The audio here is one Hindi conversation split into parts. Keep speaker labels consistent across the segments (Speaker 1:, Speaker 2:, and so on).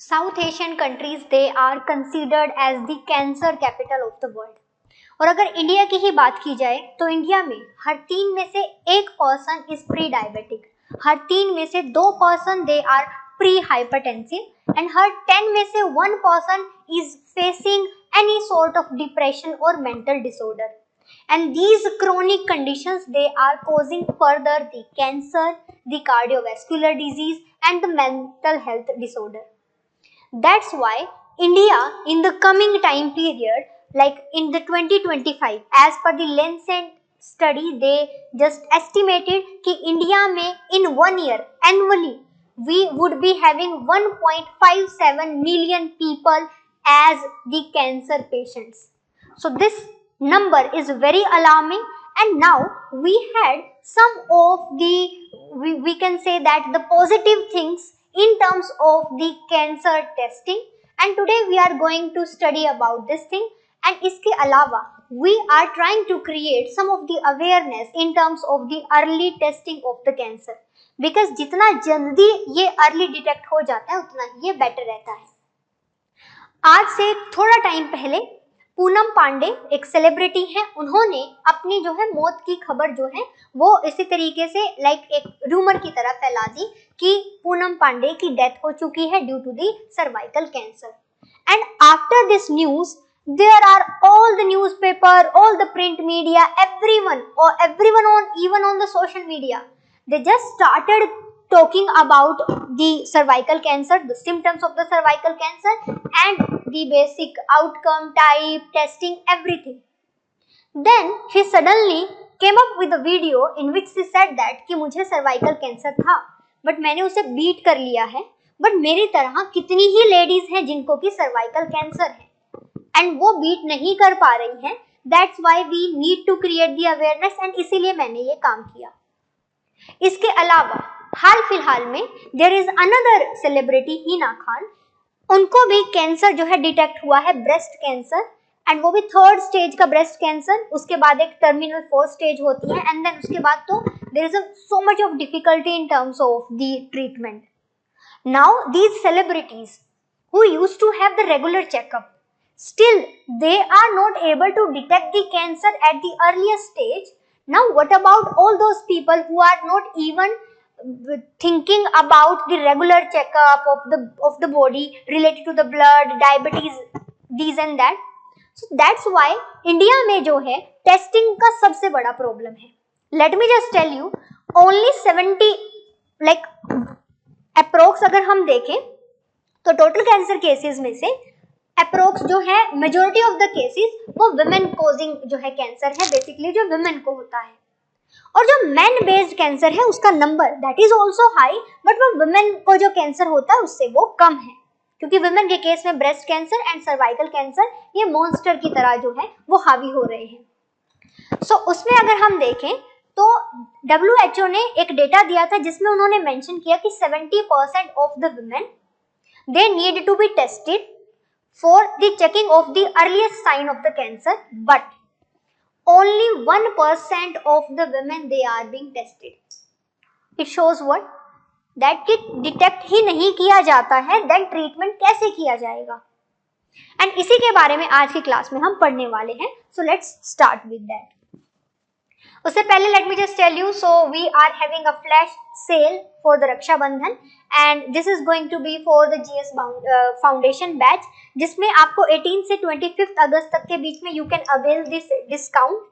Speaker 1: South Asian countries they are considered as the cancer capital of the world. और अगर इंडिया की ही बात की जाए तो इंडिया में हर 3 में से 1 पर्सन इज प्री डायबिटिक, हर 3 में से 2 person they are pre hypertensive and हर 10 में से 1 person is facing any sort of depression और mental disorder. And these chronic conditions, they are causing further the cancer, the cardiovascular disease and the mental health disorder. That's why India in the coming time period, like in the 2025, as per the Lancet study, they just estimated कि India में in 1 year annually we would be having 1.57 million people as the cancer patients. So this number is very alarming, and now we had some of the we can say that the positive things in terms of the cancer testing, and today we are going to study about this thing. And iske alawa we are trying to create some of the awareness in terms of the early testing of the cancer, because जितना जल्दी ये early detect हो जाता है उतना ये better रहता है। आज से थोड़ा टाइम पहले पूनम पांडे एक सेलिब्रिटी हैं, उन्होंने अपनी जो है मौत की खबर जो है वो इसी तरीके से लाइक एक रूमर की तरह फैला दी कि पूनम पांडे की डेथ हो चुकी है due to the cervical cancer. And after this news there are all the newspaper, all the print media, everyone on even on the social media, they just started talking about the cervical cancer, the symptoms of the cervical cancer and the basic outcome, type, testing, everything. Then she suddenly came up with a video in which she said that कि मुझे cervical cancer था बट मैंने उसे बीट कर लिया है, बट मेरी तरह कितनी ही लेडीज हैं जिनको कि cervical cancer है एंड वो बीट नहीं कर पा रही हैं। That's why we need to create the awareness, and इसीलिए मैंने ये काम किया। इसके अलावा हाल फिलहाल में there is another celebrity Hina Khan, उनको भी कैंसर जो है डिटेक्ट हुआ है, ब्रेस्ट कैंसर, एंड वो भी 3rd स्टेज का ब्रेस्ट कैंसर, उसके बाद एक टर्मिनल 4th स्टेज होती है, एंड देन उसके बाद तो there is so much of difficulty in terms of the treatment. Now these celebrities who used to have the regular checkup, still they are not able to detect the cancer at the earliest stage. Now what about all those people who are not even thinking about the regular checkup of the body related to the blood, diabetes, these and that? So that's why India में जो है testing का सबसे बड़ा problem है। Let me just tell you, only 70 like approx अगर हम देखें तो total cancer cases में से अप्रोक्स जो है मेजोरिटी ऑफ द केसेस वो विमेन कोजिंग जो है कैंसर है, बेसिकली जो विमेन को होता है। और जो मेन बेस्ड कैंसर है उसका number that is also high, but वो विमेन को जो कैंसर होता है उससे वो कम है, क्योंकि विमेन के केस में breast cancer and cervical cancer ये मॉन्स्टर की तरह जो है वो हावी हो रहे हैं। सो उसमें अगर हम देखें तो WHO ने एक डेटा दिया था जिसमें उन्होंने मेंशन किया कि 70% of the women they need to be tested for the checking of the earliest sign of the cancer, but only 1% of the women they are being tested. It shows what? That कि detect ही नहीं किया जाता है, then treatment कैसे किया जाएगा? And इसी के बारे में आज की क्लास में हम पढ़ने वाले हैं, so let's start with that. उससे पहले let me just tell you, so we are having a flash sale for the Raksha Bandhan and this is going to be for the GS Foundation batch, जिसमें आपको 18 से 25 अगस्त तक के बीच में you can avail this discount.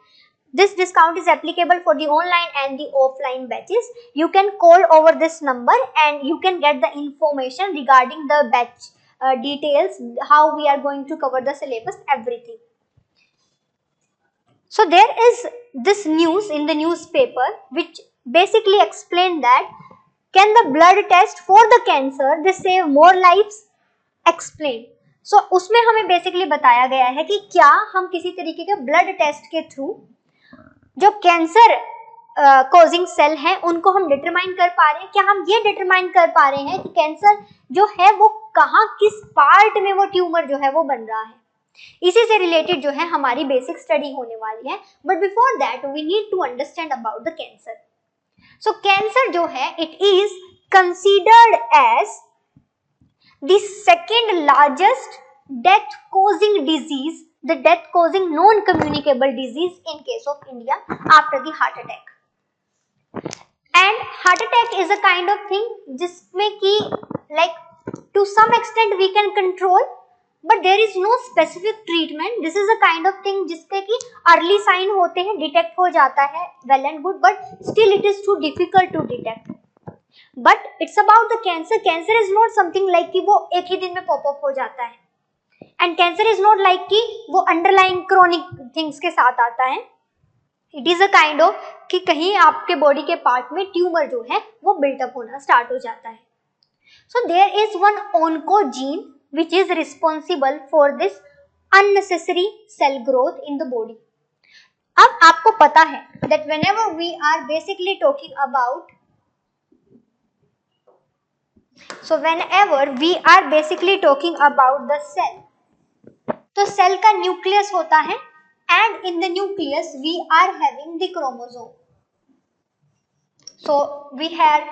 Speaker 1: This discount is applicable for the online and the offline batches. You can call over this number and you can get the information regarding the batch details, how we are going to cover the syllabus, everything. So there is this news in the newspaper which basically explained that can the blood test for the cancer they save more lives? Explain. So उसमें हमें basically बताया गया है कि क्या हम किसी तरीके के ब्लड टेस्ट के थ्रू जो कैंसर कॉजिंग सेल हैं उनको हम डिटरमाइन कर पा रहे हैं, क्या हम ये डिटरमाइन कर पा रहे हैं कि कैंसर जो है वो कहाँ किस पार्ट में वो ट्यूमर जो है वो बन रहा है। इसी से रिलेटेड जो है हमारी बेसिक स्टडी होने वाली है, but before that we need to understand about the cancer. So cancer जो है it is considered as The second largest death causing disease, the death causing non communicable disease in case of India after the heart attack. And heart attack is a kind of thing जिसमें कि like to some extent we can control, but there is no specific treatment. This is a kind of thing जिसपे कि early sign होते हैं, detect हो जाता है, well and good, but still it is too difficult to detect. But it's about the cancer. Cancer is not something like कि वो एक ही दिन में pop up हो जाता है, and cancer is not like कि वो underlying chronic things के साथ आता है. It is a kind of कि कहीं आपके body के part में tumor जो है वो build up होना start हो जाता है. So there is one oncogene which is responsible for this unnecessary cell growth in the body. अब आपको पता है that whenever we are basically talking about the cell, तो सेल का न्यूक्लियस होता है and in the nucleus we are having the chromosome. So we had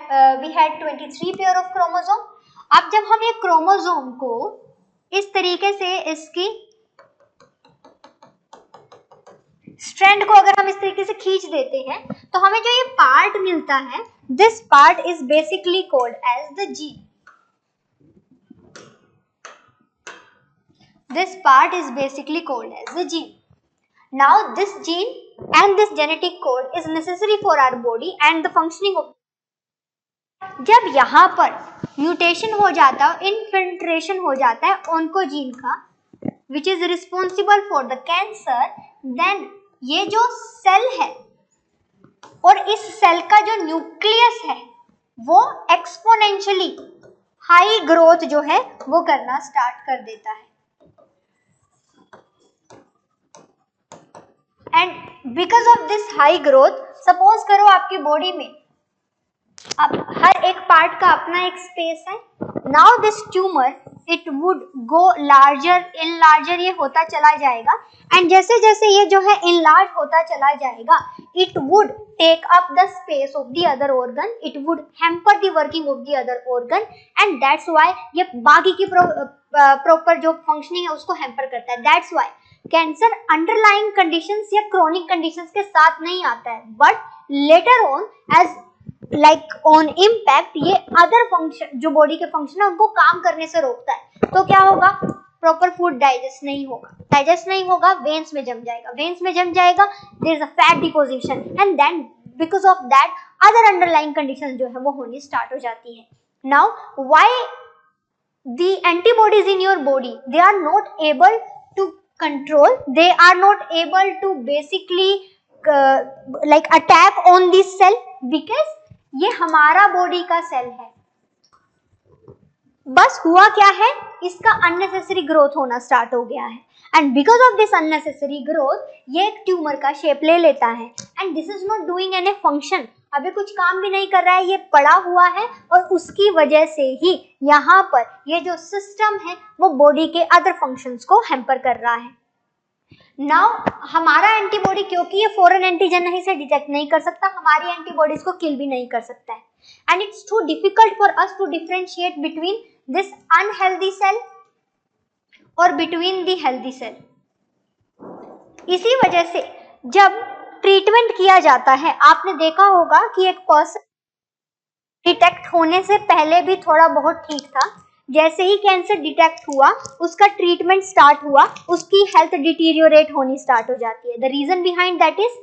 Speaker 1: 23 pair of chromosome. अब जब हम ये क्रोमोसोम को इस तरीके से इसकी स्ट्रैंड को अगर हम इस तरीके से खींच देते हैं तो हमें जो ये पार्ट मिलता है, this part is basically called as the gene. This part is basically called as the gene. Now this gene and this genetic code is necessary for our body and the functioning of. जब यहाँ पर म्यूटेशन हो जाता है, इन्फिल्ट्रेशन हो जाता है ऑन्कोजीन का, which is responsible for the cancer, then ये जो सेल है और इस सेल का जो न्यूक्लियस है वो एक्सपोनेंशियली हाई ग्रोथ जो है वो करना स्टार्ट कर देता है. And because of this high growth, suppose करो आपकी बॉडी में अब हर एक पार्ट का अपना एक स्पेस है. Now this tumour it would go larger in larger, ये होता चला जाएगा एंड जैसे जैसे ये जो है इनलार्ज होता चला जाएगा, it would take up the space of the other organ, it would hamper the working of the other organ and that's why ये बाकी की प्रॉपर जो फंक्शनिंग है उसको हैम्पर करता है. That's why cancer underlying conditions या क्रोनिक कंडीशंस के साथ नहीं आता है, but later on as like on impact ये अदर फंक्शन जो बॉडी के फंक्शन है उनको काम करने से रोकता है. तो क्या होगा, प्रॉपर फूड डाइजेस्ट नहीं होगा, वेन्स में जम जाएगा, there is a fat deposition and then because of that other underlying condition जो है वो होनी स्टार्ट हो जाती है. Now why the antibodies in your body, they are not able to control, they are not able to basically like attack on this cell, because ये हमारा बॉडी का सेल है. बस हुआ क्या है, इसका अननेसेसरी ग्रोथ होना स्टार्ट हो गया है and because of this unnecessary growth ये एक ट्यूमर का शेप ले लेता है and this is not doing any function. अभी कुछ काम भी नहीं कर रहा है, ये पड़ा हुआ है और उसकी वजह से ही यहाँ पर ये जो सिस्टम है वो बॉडी के अदर फंक्शंस को हैम्पर कर रहा है. नाउ हमारा एंटीबॉडी, क्योंकि ये फॉरेन एंटीजन नहीं से डिटेक्ट नहीं कर सकता, हमारी एंटीबॉडीज को किल भी नहीं कर सकता है and it's too difficult for us to differentiate between this unhealthy cell और बिटवीन दी हेल्दी सेल. इसी वजह से जब ट्रीटमेंट किया जाता है, आपने देखा होगा कि एक पर्सन डिटेक्ट होने से पहले भी थोड़ा बहुत ठीक था, जैसे ही कैंसर डिटेक्ट हुआ उसका ट्रीटमेंट स्टार्ट हुआ, उसकी हेल्थ डिटीरियोरेट होनी स्टार्ट हो जाती है. The reason behind that is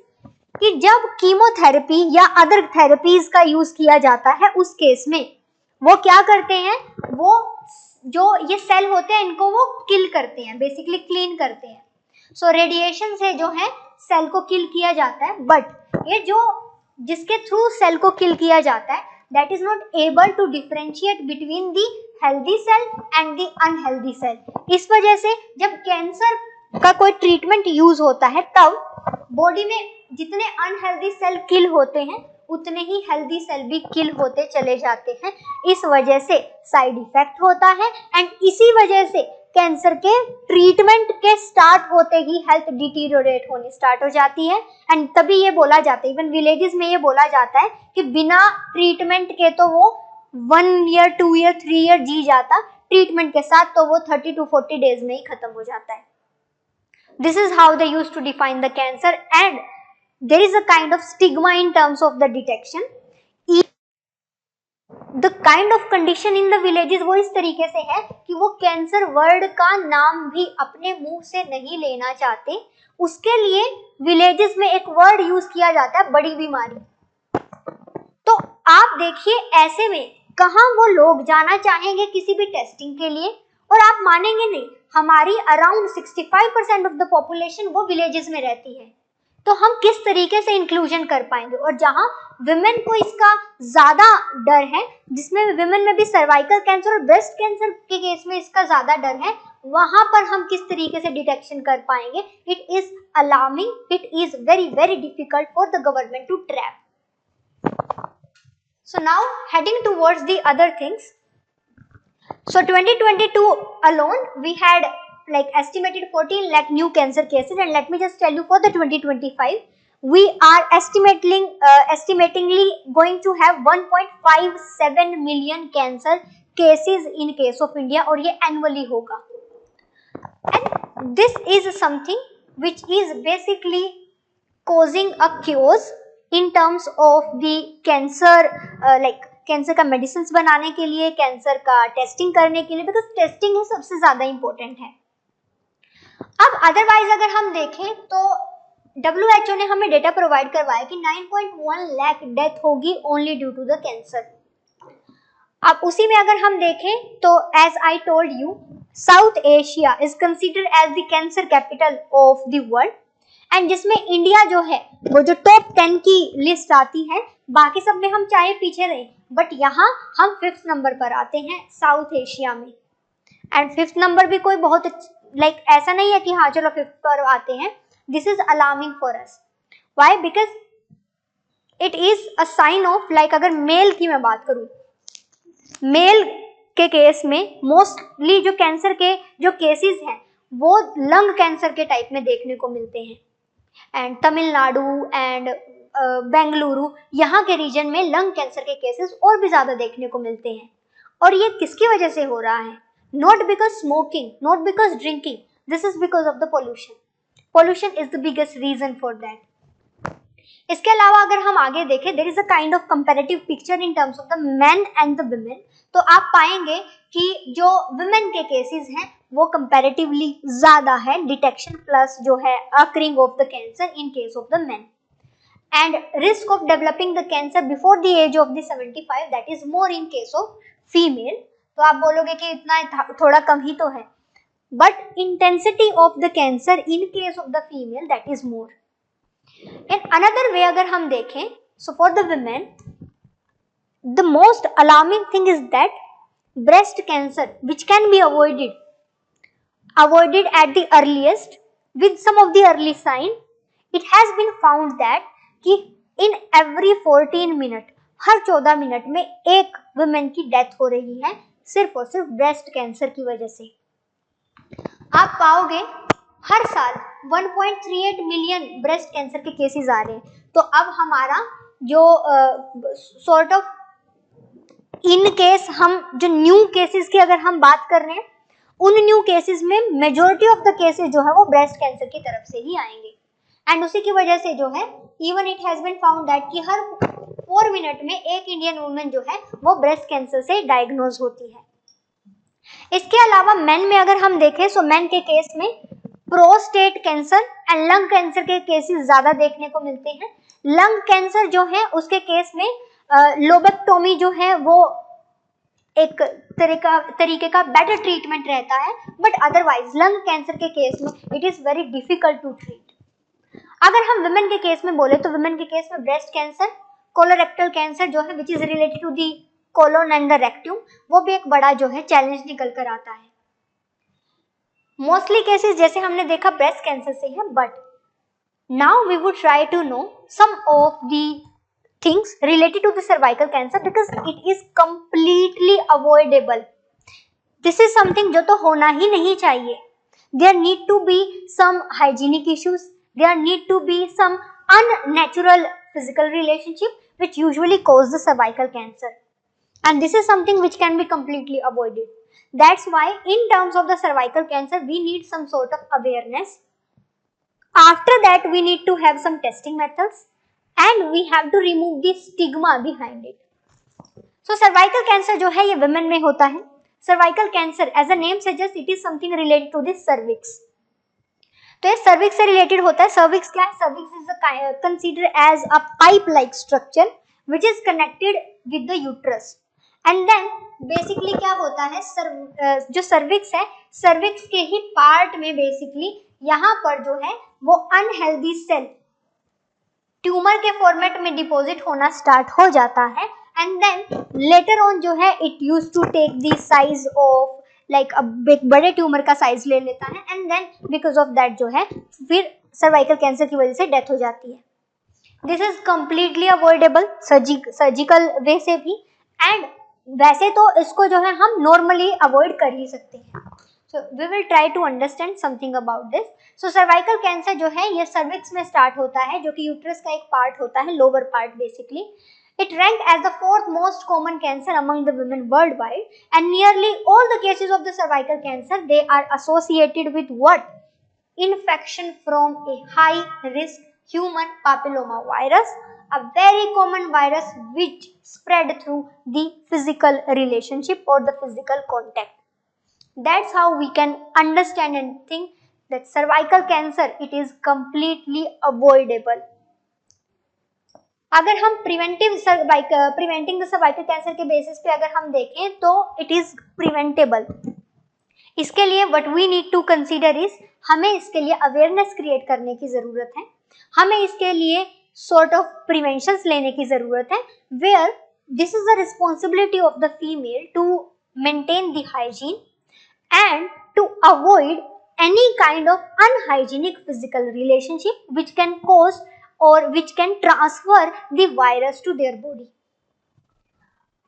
Speaker 1: कि जब कीमोथेरेपी या अदर थेरेपीज का यूज किया जाता है उस केस में वो क्या करते हैं, वो जो ये सेल होते हैं इनको वो किल करते हैं, बेसिकली क्लीन करते हैं. सो रेडिएशन से जो है सेल को किल किया जाता है, बट ये जो जिसके थ्रू सेल को किल किया जाता है that is not able to differentiate between the healthy cell and the unhealthy cell. इस वजह से जब कैंसर का कोई ट्रीटमेंट यूज होता है तब बॉडी में जितने अनहेल्दी सेल किल होते हैं उतने ही हेल्दी सेल भी किल होते चले जाते हैं. इस वजह से साइड इफेक्ट होता है एंड इसी वजह से कैंसर के ट्रीटमेंट के स्टार्ट होते ही हेल्थ डिटीरियोरेट होनी स्टार्ट हो जाती है एंड तभी ये बोला जाता है, इवन विलेजेस में ये बोला जाता है कि बिना ट्रीटमेंट के तो वो 1 ईयर 2 ईयर 3 ईयर जी जाता, ट्रीटमेंट के साथ तो वो 30 to 40 डेज में ही खत्म हो जाता है. This is how they used to define the cancer, and there is a kind of stigma in terms of the detection. The kind of condition in the villages वो इस तरीके से है कि वो कैंसर वर्ड का नाम भी अपने मुंह से नहीं लेना चाहते. उसके लिए विलेजेस में एक वर्ड यूज किया जाता है, बड़ी बीमारी. तो आप देखिए ऐसे में कहाँ वो लोग जाना चाहेंगे किसी भी टेस्टिंग के लिए. और आप मानेंगे नहीं, हमारी अराउंड 65% ऑफ द पॉपुलेशन वो विलेजेस में रहती है. तो हम किस तरीके से इंक्लूजन कर पाएंगे. और जहां विमेन को इसका ज्यादा डर है, जिसमें विमेन में भी सर्वाइकल कैंसर और ब्रेस्ट कैंसर के केस में इसका ज्यादा डर है, वहां पर हम किस तरीके से डिटेक्शन कर पाएंगे. It is alarming, it is very very difficult for the government to trap. So now heading towards the other things. So 2022 alone we had like estimated 14 lakh new cancer cases, and let me just tell you for the 2025 we are estimatingly going to have 1.57 million cancer cases in case of India, और ये annually होगा. And this is something which is basically causing a chaos in terms of the cancer, like cancer का मेडिसिन बनाने के लिए, कैंसर का टेस्टिंग करने के लिए, बिकॉज टेस्टिंग ही सबसे ज्यादा इंपॉर्टेंट है. अब अदरवाइज अगर हम देखें तो WHO ने हमें डेटा प्रोवाइड करवाया कि 9.1 लाख डेथ होगी only due to the cancer. अब उसी में अगर हम देखें तो as I told you, South Asia is considered as the cancer capital of the world, and जिसमें इंडिया जो है वो जो टॉप 10 की लिस्ट आती है. बाकी सब में हम चाहे पीछे रहे, बट यहाँ हम 5th नंबर पर आते हैं साउथ एशिया में. एंड 5th नंबर भी कोई बहुत लाइक ऐसा नहीं है कि हाँ चलो 5th पर आते हैं. This is alarming for us. Why? Because it is a sign of, like अगर मेल की मैं बात करूँ, मेल के केस में मोस्टली जो कैंसर के जो केसेस हैं वो लंग कैंसर के टाइप में देखने को मिलते हैं. एंड तमिलनाडु एंड बेंगलुरु, यहाँ के रीजन में लंग कैंसर के केसेस और भी ज्यादा देखने को मिलते हैं. और ये किसकी वजह से हो रहा है? Not because smoking, not because drinking, this is because of the pollution. Pollution is the biggest reason for that. इसके अलावा अगर हम आगे देखें, there is a kind of comparative picture in terms of the men and the women. तो आप पाएंगे कि जो वुमेन के केसेस हैं वो कंपैरेटिवली ज्यादा है डिटेक्शन प्लस जो है occurring of the cancer in case of the men. And risk of developing the cancer before the age of the 75, that is more in case of female. तो आप बोलोगे कि इतना थोड़ा कम ही तो है, but intensity of the cancer in case of the female that is more. In another way अगर हम देखें, so for the women the most alarming thing is that breast cancer, which can be avoided at the earliest with some of the early sign, it has been found that कि in every 14 minute, her 14 minute में एक वुमेन की डेथ हो रही है सिर्फ और सिर्फ ब्रेस्ट कैंसर की वजह से. आप पाओगे हर साल 1.38 मिलियन ब्रेस्ट कैंसर के केसेस आ रहे हैं. तो अब हमारा जो सॉर्ट ऑफ इन केस हम जो न्यू केसेस की अगर हम बात कर रहे हैं, उन न्यू केसेस में मेजॉरिटी ऑफ द केसेस जो है वो ब्रेस्ट कैंसर की तरफ से ही आएंगे. एंड उसी की वजह से जो है even it has been found that कि हर 4 मिनट में एक इंडियन वुमेन जो है वो ब्रेस्ट कैंसर से डायग्नोज होती है. इसके अलावा मेन में अगर हम देखें, सो मेन के केस में prostate cancer and lung cancer के केसेस ज्यादा देखने को मिलते हैं. लंग कैंसर जो है उसके केस में लोबेक्टोमी जो है वो एक तरीके का बेटर ट्रीटमेंट रहता है, बट अदरवाइज लंग कैंसर के केस में it is very difficult to treat. अगर हम वुमेन के केस में बोले तो वुमेन के केस में ब्रेस्ट कैंसर, कोलोरेक्टल कैंसर जो है which is related to the colon and the rectum, वो भी एक बड़ा जो है चैलेंज निकल कर आता है. मोस्टली केसेस जैसे हमने देखा ब्रेस्ट कैंसर से है, but now we would try to know some of the things related to the cervical cancer because it is completely avoidable. This is something जो तो होना ही नहीं चाहिए. There need to be some hygienic issues. There need to be some unnatural physical relationship which usually cause the cervical cancer. And this is something which can be completely avoided. That's why in terms of the cervical cancer we need some sort of awareness. After that we need to have some testing methods and we have to remove the stigma behind it. So cervical cancer जो है ये women में होता है. Cervical cancer as a name suggests it is something related to the cervix. तो ये cervix से related होता है. Cervix क्या है? Cervix is considered as a pipe like structure which is connected with the uterus. And then basically क्या होता है, जो cervix है, cervix के ही part में basically यहाँ पर जो है वो अनहेल्दी सेल ट्यूमर के फॉर्मेट में डिपॉजिट होना स्टार्ट हो जाता है. एंड देन लेटर ऑन जो है it use to take the size of like बड़े ट्यूमर का साइज ले लेता है. And then because of that जो है फिर सर्वाइकल कैंसर की वजह से डेथ हो जाती है. This is completely avoidable surgical way से भी, एंड वैसे तो इसको जो है हम नॉर्मली अवॉइड कर ही सकते हैं. So we will try to understand something about this. So cervical cancer जो है ये cervix में start होता है, जो कि uterus का एक part होता है, lower part basically. It ranked as the 4th most common cancer among the women worldwide, and nearly all the cases of the cervical cancer they are associated with what? Infection from a high risk human papilloma virus, a very common virus which spread through the physical relationship or the physical contact. That's how we can understand and think that cervical cancer it is completely avoidable. अगर हम preventing the cervical cancer के बेसिस पे अगर हम देखें तो it is preventable. इसके लिए what we need to consider is हमें इसके लिए awareness create करने की जरूरत है, हमें इसके लिए sort of preventions लेने की जरूरत है, where this is the responsibility of the female to maintain the hygiene and to avoid any kind of unhygienic physical relationship which can cause or which can transfer the virus to their body.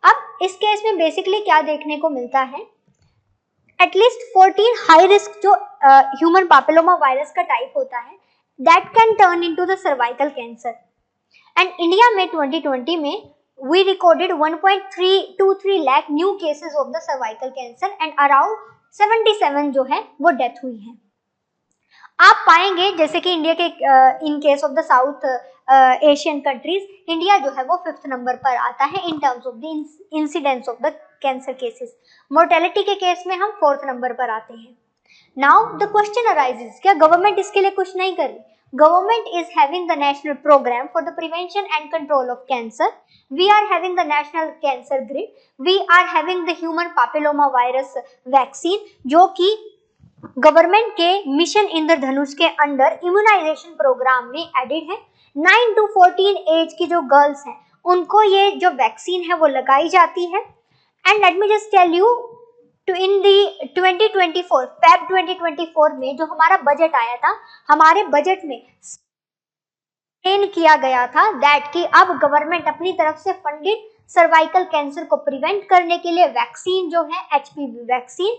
Speaker 1: अब इस केस में बेसिकली क्या देखने को मिलता है, एटलीस्ट 14 हाई रिस्क जो ह्यूमन पापिलोमा वायरस का टाइप होता है that can turn into the cervical cancer. And India में 2020 में we recorded 1.323 lakh new cases of the cervical cancer and around 77 जो है वो डेथ हुई है. आप पाएंगे जैसे कि इंडिया के इन case of the south Asian countries India जो है वो 5th नंबर पर आता है इन terms of the incidence of the cancer cases. Mortality के केस में हम 4th नंबर पर आते हैं. नाउ द क्वेश्चन अराइजेस, क्या गवर्नमेंट इसके लिए कुछ नहीं कर रही? Government is having the national program for the prevention and control of cancer. We are having the national cancer grid. We are having the human papilloma virus vaccine जो कि गवर्नमेंट के मिशन इंद्रधनुष के अंडर इम्यूनाइजेशन प्रोग्राम में एडेड है. 9 to 14 एज की जो गर्ल्स हैं उनको ये जो वैक्सीन है वो लगाई जाती है. And let me just tell you तो इन दी 2024 Feb 2024 में जो हमारा बजट आया था, हमारे बजट में किया गया था दैट कि अब गवर्नमेंट अपनी तरफ से फंडेड सर्वाइकल कैंसर को प्रिवेंट करने के लिए वैक्सीन जो है HPV वैक्सीन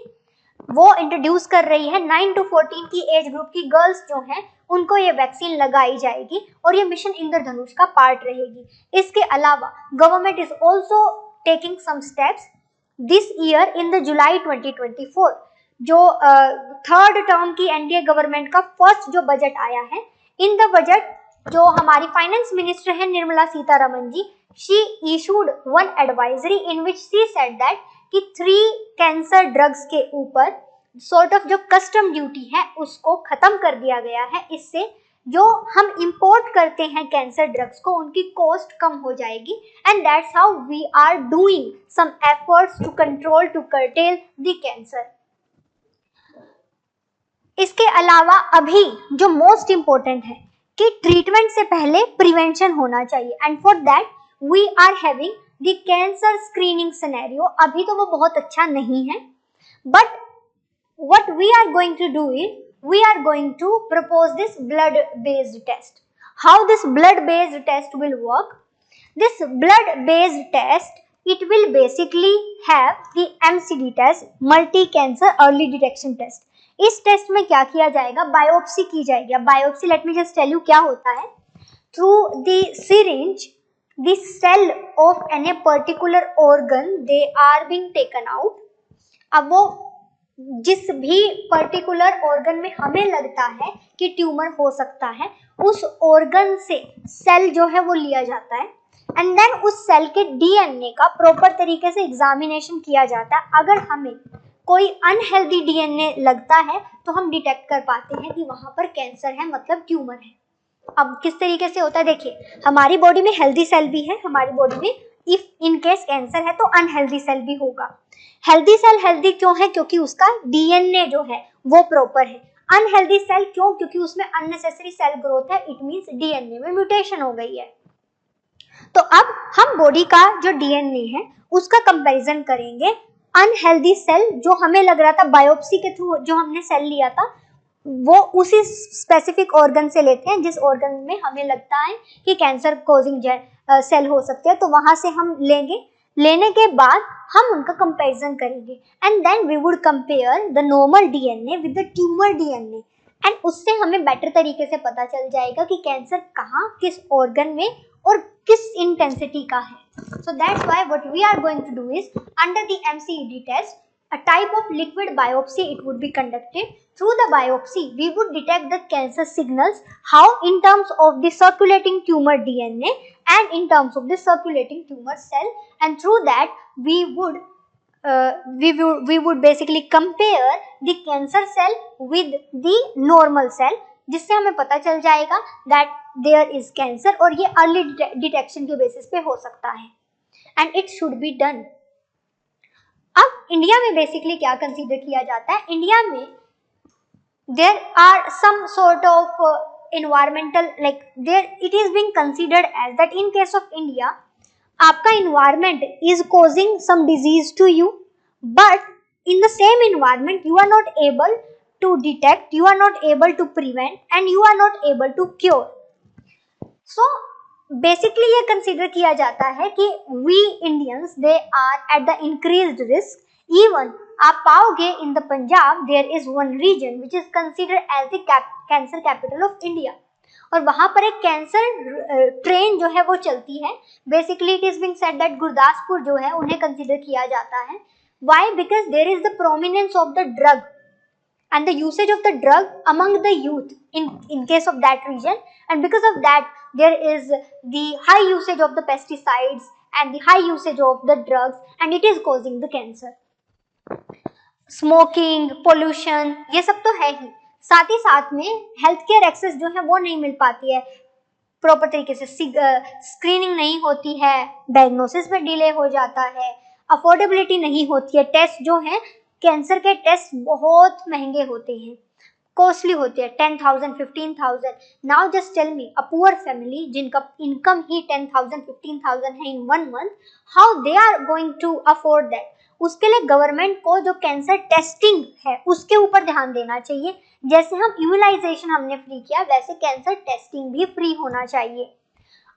Speaker 1: वो इंट्रोड्यूस कर रही है. 9 to 14 की एज ग्रुप की गर्ल्स जो हैं उनको ये वैक्सीन लगाई जाएगी और ये मिशन इंद्रधनुष का पार्ट रहेगी. इसके अलावा government is also taking some steps this year in the July 2024 जो 3rd टर्म की एनडीए गवर्नमेंट का फर्स्ट जो बजट आया है. इन द बजट जो हमारी फाइनेंस मिनिस्टर है Nirmala Sitharaman ji, she issued one advisory in which she said that कि 3 कैंसर ड्रग्स के ऊपर सॉर्ट ऑफ जो कस्टम ड्यूटी है उसको खत्म कर दिया गया है. इससे जो हम इंपोर्ट करते हैं कैंसर ड्रग्स को उनकी कॉस्ट कम हो जाएगी. And that's how we are doing some efforts to control to curtail the cancer. इसके अलावा अभी जो मोस्ट इंपॉर्टेंट है कि ट्रीटमेंट से पहले प्रिवेंशन होना चाहिए. And for that we are having the cancer screening scenario. अभी तो वो बहुत अच्छा नहीं है, but what we are going to do is we are going to propose this blood based test. How this blood based test will work? This blood based test it will basically have the MCD test, multi cancer early detection test. इस टेस्ट में क्या किया जाएगा? बायोप्सी की जाएगी. Biopsy let me just tell you क्या होता है. Through the syringe the cell of any particular organ they are being taken out अब वो जिस भी पर्टिकुलर ऑर्गन में हमें लगता है कि ट्यूमर हो सकता है, उस ऑर्गन से सेल जो है वो लिया जाता है एंड देन उस सेल के डीएनए का प्रॉपर तरीके से एग्जामिनेशन किया जाता है। अगर हमें कोई अनहेल्दी डीएनए लगता है तो हम डिटेक्ट कर पाते हैं कि वहां पर कैंसर है, मतलब ट्यूमर है। अब किस तरीके से होता है देखिए, हमारी बॉडी में हेल्दी सेल भी है, हमारी बॉडी में इफ इन केस कैंसर है तो अनहेल्दी सेल भी होगा। हेल्दी सेल हेल्दी क्यों है? क्योंकि उसका डीएनए जो है वो प्रॉपर है। अनहेल्दी सेल क्यों? क्योंकि उसमें अननेसेसरी सेल ग्रोथ है, इट मींस डीएनए में म्यूटेशन हो गई है। तो अब हम बॉडी का जो डीएनए है उसका कंपैरिजन करेंगे अनहेल्दी सेल जो हमें लग रहा था बायोप्सी के थ्रू, जो हमने सेल लिया था वो उसी स्पेसिफिक ऑर्गन से लेते हैं जिस ऑर्गन में हमें लगता है कि कैंसर कोजिंग सेल हो सकते हैं, तो वहां से हम लेंगे। लेने के बाद हम उनका कंपैरिजन करेंगे and then we would compare the normal DNA with the tumour DNA and उससे हमें बेटर तरीके से पता चल जाएगा कि कैंसर कहाँ, किस ऑर्गन में और किस इंटेंसिटी का है। So that's why what we are going to do is under the MCED test a type of liquid biopsy it would be conducted. Through the biopsy we would detect the cancer signals, how in terms of the circulating tumor DNA and in terms of the circulating tumor cell, and through that we would basically compare the cancer cell with the normal cell, जिससे हमें पता चल जाएगा that there is cancer और ये early detection के बेसिस पे हो सकता है and it should be done. अब इंडिया में बेसिकली क्या कंसीडर किया जाता है? इंडिया में there are some sort of environmental like there it is being considered as that in case of India आपका environment is causing some disease to you, but in the same environment you are not able to detect, you are not able to prevent and you are not able to cure. So basically ये कंसीडर किया जाता है कि we Indians they are at the increased risk. Even आप पाओगे in the Punjab there is one region which is considered as the cancer capital of India, और वहां पर एक कैंसर ट्रेन जो है वो चलती है. Basically it is being said that Gurdaspur जो है उन्हें कंसीडर किया जाता है. Why? Because there is the prominence of the drug and the usage of the drug among the youth in case of that region, and because of that there is the high usage of the pesticides and the high usage of the drugs and it is causing the cancer. Smoking, pollution ये सब तो है ही, साथ ही साथ में हेल्थ केयर एक्सेस जो है वो नहीं मिल पाती है प्रॉपर तरीके से, स्क्रीनिंग नहीं होती है, डायग्नोसिस में डिले हो जाता है, अफोर्डेबिलिटी नहीं होती है. टेस्ट जो है कैंसर के टेस्ट बहुत महंगे होते हैं, कॉस्टली होते हैं, 10,000 15,000. Now just tell me a poor family जिनका इनकम ही 10,000 15,000 है in 1 month, how they are going to afford that? उसके लिए गवर्नमेंट को जो कैंसर टेस्टिंग है उसके ऊपर ध्यान देना चाहिए. जैसे हम इम्यूनाइजेशन हमने फ्री किया वैसे कैंसर टेस्टिंग भी फ्री होना चाहिए.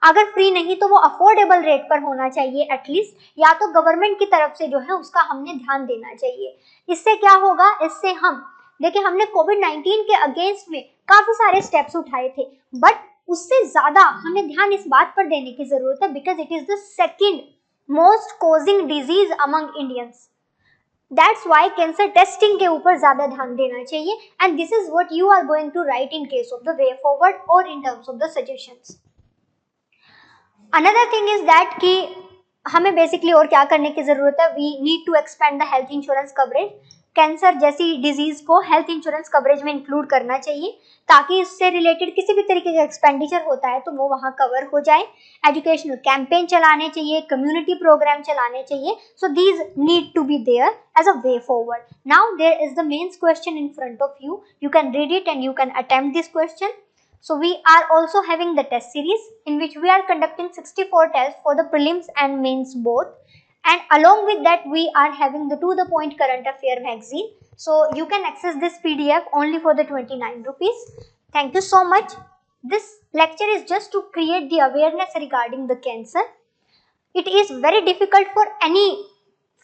Speaker 1: अगर फ्री नहीं तो वो अफोर्डेबल रेट पर होना चाहिए एटलीस्ट, या तो गवर्नमेंट की तरफ से जो है उसका हमने ध्यान देना चाहिए. इससे क्या होगा? इससे हम देखिए हमने कोविड-19 के अगेंस्ट में काफी सारे स्टेप्स उठाए थे, बट उससे ज्यादा हमें ध्यान इस बात पर देने की जरूरत है because it is the second most causing disease among Indians. That's why cancer testing के ऊपर ज्यादा ध्यान देना चाहिए and this is what you are going to write in case of the way forward और in terms of the suggestions. Another thing is that कि हमें बेसिकली और क्या करने की जरूरत है? We need to expand the health insurance coverage. Cancer जैसी डिजीज को हेल्थ इंश्योरेंस कवरेज में इंक्लूड करना चाहिए ताकि इससे रिलेटेड किसी भी तरीके का एक्सपेंडिचर होता है तो वो वहाँ कवर हो जाए. एजुकेशनल कैंपेन चलाने चाहिए, कम्युनिटी प्रोग्राम चलाने चाहिए. So these need to be there as a way forward. Now there is the mains question in front of you. You can read it and you can attempt this question. So we are also having the test series in which we are conducting 64 tests for the prelims and mains both, and along with that we are having the to the point current affair magazine. So you can access this PDF only for the 29 rupees. Thank you so much. This lecture is just to create the awareness regarding the cancer. It is very difficult for any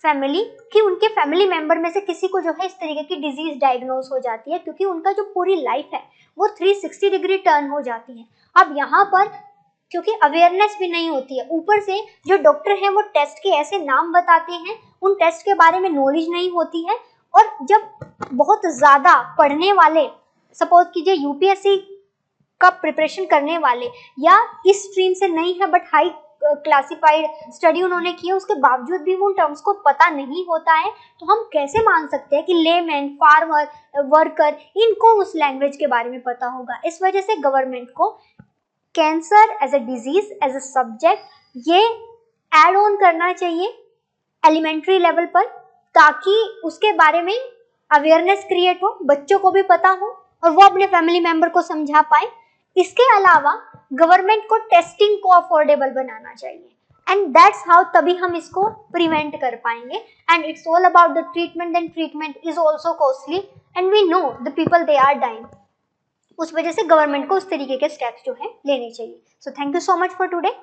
Speaker 1: family कि उनके फैमिली मेंबर में से किसी को जो है इस तरीके की डिजीज डायग्नोज हो जाती है, क्योंकि उनका जो पूरी लाइफ है वो 360 डिग्री टर्न हो जाती है. अब यहाँ पर क्योंकि अवेयरनेस भी नहीं होती है। ऊपर से जो डॉक्टर हैं वो टेस्ट के ऐसे नाम बताते हैं, उन टेस्ट के बारे में नॉलेज नहीं होती है। और जब बहुत ज़्यादा पढ़ने वाले, सपोज कीजिए यूपीएससी का प्रिपरेशन करने वाले या इस स्ट्रीम से नहीं है बट हाई क्लासिफाइड स्टडी उन्होंने की है, उसके बावजूद भी उन टर्म्स को पता नहीं होता है, तो हम कैसे मान सकते हैं कि लेमैन, फार्मर, वर्कर, इनको उस लैंग्वेज के बारे में पता होगा। इस वजह से गवर्नमेंट को cancer as a disease, as a subject ये ऐड ऑन करना चाहिए एलिमेंट्री लेवल पर, ताकि उसके बारे में अवेयरनेस क्रिएट हो, बच्चों को भी पता हो और वो अपने फैमिली मेंबर को समझा पाए। इसके अलावा गवर्नमेंट को टेस्टिंग को अफोर्डेबल बनाना चाहिए, एंड दैट्स हाउ, तभी हम इसको प्रिवेंट कर पाएंगे। And it's all about the treatment, and treatment is also costly and we know the people they are dying. उस वजह से गवर्नमेंट को उस तरीके के स्टेप्स जो है लेने चाहिए। So thank you so much for today.